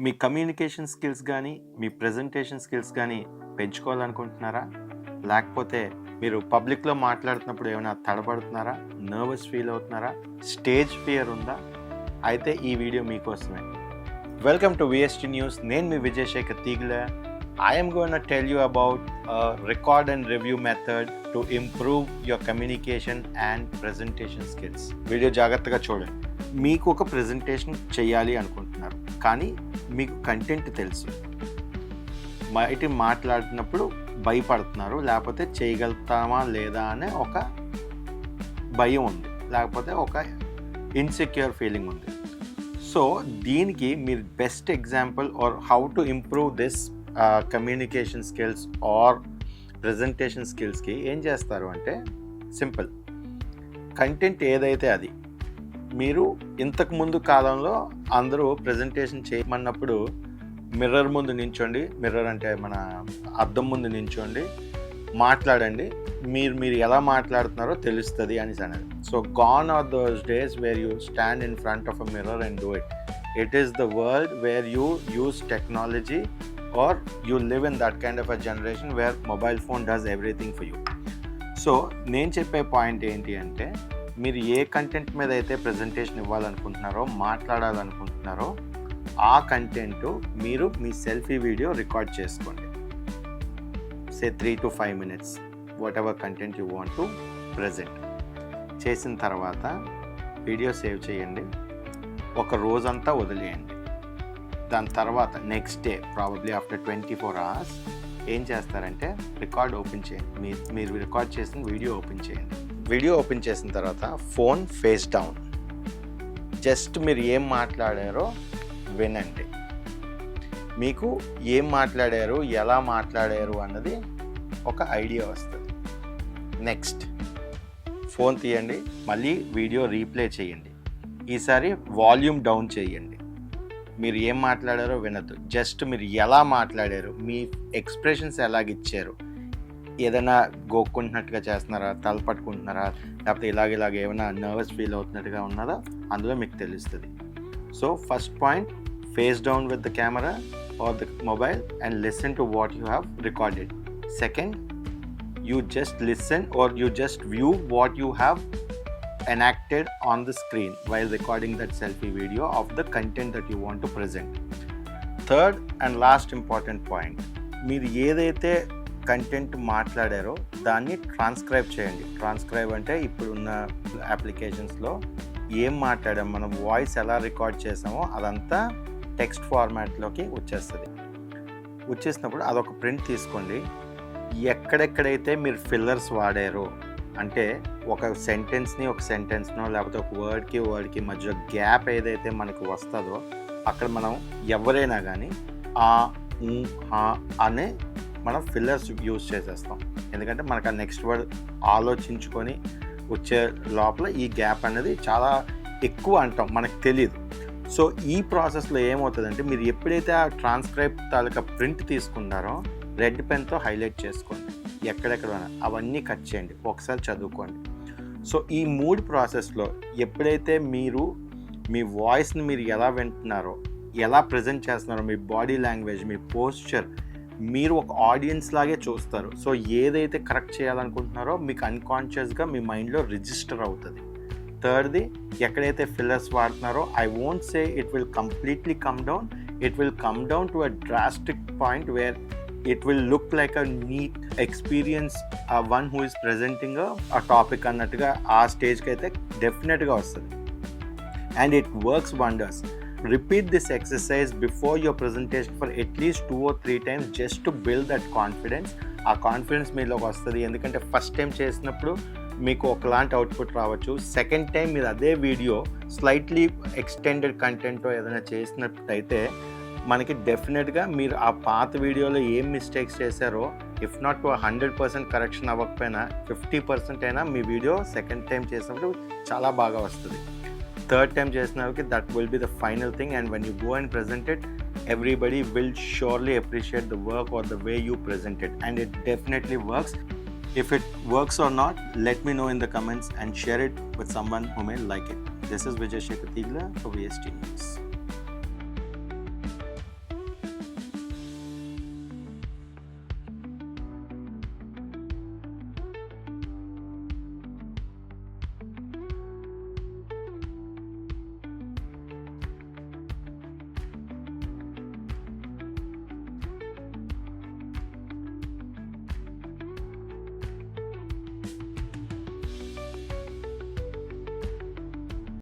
మీ communication skills కానీ మీ presentation skills కానీ పెంచుకోవాలనుకుంటున్నారా? లేకపోతే మీరు పబ్లిక్లో మాట్లాడుతున్నప్పుడు ఏమైనా తడబడుతున్నారా? నర్వస్ ఫీల్ అవుతున్నారా? స్టేజ్ ఫియర్ ఉందా? అయితే ఈ వీడియో మీకోసమే. Welcome to VST news. నేను మీ విజయ్ శేఖర్ తీగల. I am going to tell you about a record and review method to improve your communication and presentation skills. Video జాగ్రత్తగా చూడండి. మీకు ఒక ప్రెజెంటేషన్ చేయాలి అనుకుంటున్నారు, కానీ మీకు కంటెంట్ తెలుసు. బయట మాట్లాడుతున్నప్పుడు భయపడుతున్నారు, లేకపోతే చేయగలుగుతామా లేదా అనే ఒక భయం ఉంది, లేకపోతే ఒక ఇన్సెక్యూర్ ఫీలింగ్ ఉంది. సో దీనికి మీరు best example or how to improve this communication skills or presentation స్కిల్స్కి ఏం చేస్తారు అంటే, సింపుల్. కంటెంట్ ఏదైతే అది మీరు ఇంతకుముందు కాలంలో అందరూ ప్రెజెంటేషన్ చేయమన్నప్పుడు మిర్రర్ ముందు నించోండి, మిర్రర్ అంటే మన అద్దం ముందు నించోండి, మాట్లాడండి, మీరు ఎలా మాట్లాడుతున్నారో తెలుస్తుంది అని అన్నది. So gone are those days where you stand in front of a mirror and do it. It is the world where you use technology or you live in that kind of a generation where mobile phone does everything for you. So నేను చెప్పే point ఏంటి అంటే, మీరు ఏ content మీద అయితే presentation ఇవ్వాలనుకుంటున్నారో, మాట్లాడాలనుకుంటున్నారో, ఆ content మీరు మీ selfie video record చేసుకోండి. సే 3 to 5 minutes what ever content you want to present. చేసిన తర్వాత వీడియో సేవ్ చేయండి, ఒక రోజంతా వదిలేయండి. దాని తర్వాత next day probably after 24 hours ఏం చేస్తారంటే, రికార్డ్ ఓపెన్ చేయండి. మీరు రికార్డ్ చేసిన వీడియో ఓపెన్ చేయండి. వీడియో ఓపెన్ చేసిన తర్వాత ఫోన్ ఫేస్ డౌన్, జస్ట్ మీరు ఏం మాట్లాడారో వినండి. మీకు ఏం మాట్లాడారు, ఎలా మాట్లాడారు అన్నది ఒక ఐడియా వస్తుంది. నెక్స్ట్ ఫోన్ తీయండి, మళ్ళీ వీడియో రీప్లే చేయండి. ఈసారి వాల్యూమ్ డౌన్ చేయండి. మీరు ఏం మాట్లాడారో వినద్దు, జస్ట్ మీరు ఎలా మాట్లాడారు, మీ ఎక్స్ప్రెషన్స్ ఎలాగిచ్చారు, ఏదైనా గోక్కుంటున్నట్టుగా చేస్తున్నారా, తల పట్టుకుంటున్నారా, లేకపోతే ఇలాగ ఏమైనా నర్వస్ ఫీల్ అవుతున్నట్టుగా ఉన్నదా అందులో మీకు తెలుస్తుంది. So first point, face down with the camera or the mobile and listen to what you have recorded. Second, you just listen or you just view what you have enacted on the screen while recording that selfie video of the content that you want to present. Third and last important point, మీరు ఏదైతే content మాట్లాడారో దాన్ని transcribe చేయండి. Transcribe అంటే ఇప్పుడున్న అప్లికేషన్స్లో ఏం మాట్లాడాం, మనం వాయిస్ ఎలా రికార్డ్ చేసామో అదంతా టెక్స్ట్ ఫార్మాట్లోకి వచ్చేస్తుంది. వచ్చేసినప్పుడు అదొక ప్రింట్ తీసుకోండి. ఎక్కడెక్కడైతే మీరు ఫిల్లర్స్ వాడారో, అంటే ఒక సెంటెన్స్నో లేకపోతే ఒక వర్డ్కి మధ్య గ్యాప్ ఏదైతే మనకు వస్తుందో అక్కడ మనం ఎవరైనా కానీ అనే మనం ఫిల్లర్స్ యూజ్ చేసేస్తాం. ఎందుకంటే మనకు ఆ నెక్స్ట్ వర్డ్ ఆలోచించుకొని వచ్చే లోపల ఈ గ్యాప్ అనేది చాలా ఎక్కువ అంటాం, మనకు తెలియదు. సో ఈ ప్రాసెస్లో ఏమవుతుందంటే, మీరు ఎప్పుడైతే ఆ ట్రాన్స్క్రైబ్ తాలూకా ప్రింట్ తీసుకున్నారో రెడ్ పెన్తో హైలైట్ చేసుకోండి. ఎక్కడెక్కడ అవన్నీ కట్ చేయండి, ఒకసారి చదువుకోండి. సో ఈ 3 ప్రాసెస్లో ఎప్పుడైతే మీరు మీ వాయిస్ని మీరు ఎలా వింటున్నారో, ఎలా ప్రజెంట్ చేస్తున్నారో, మీ బాడీ లాంగ్వేజ్, మీ పోస్చర్, మీరు ఒక ఆడియన్స్ లాగే చూస్తారు. సో ఏదైతే కరెక్ట్ చేయాలనుకుంటున్నారో మీకు అన్కాన్షియస్గా మీ మైండ్లో రిజిస్టర్ అవుతుంది. థర్డ్ది, ఎక్కడైతే ఫిల్లర్స్ వాడుతున్నారో, I won't say it will completely come down, it will come down to a drastic point where it will look like a neat experience, one who is presenting a topic అన్నట్టుగా ఆ స్టేజ్కి అయితే డెఫినెట్గా వస్తుంది. And it works wonders. Repeat this exercise before your presentation for at least 2 or 3 times just to build that confidence. ఆ confidence మీలోకి వస్తుంది. ఎందుకంటే first time చేసినప్పుడు మీకు ఒకలాంటి అవుట్పుట్ రావచ్చు. సెకండ్ టైం మీరు అదే వీడియో స్లైట్లీ ఎక్స్టెండెడ్ కంటెంట్ ఏదైనా చేసినట్టయితే మనకి డెఫినెట్గా మీరు ఆ పాత వీడియోలో ఏం మిస్టేక్స్ చేశారో, ఇఫ్ నాట్ టు 100% కరెక్షన్ అవ్వకపోయినా 50% అయినా మీ వీడియో సెకండ్ టైం చేసినప్పుడు చాలా బాగా వస్తుంది. థర్డ్ టైం చేసినప్పటికి that will be the final thing. And when you go and present it, everybody will surely appreciate the work or the way you present it, and it definitely works. If it works or not, let me know in the comments and share it with someone who may like it. This is Vijay Shekhar Tigla for VST News.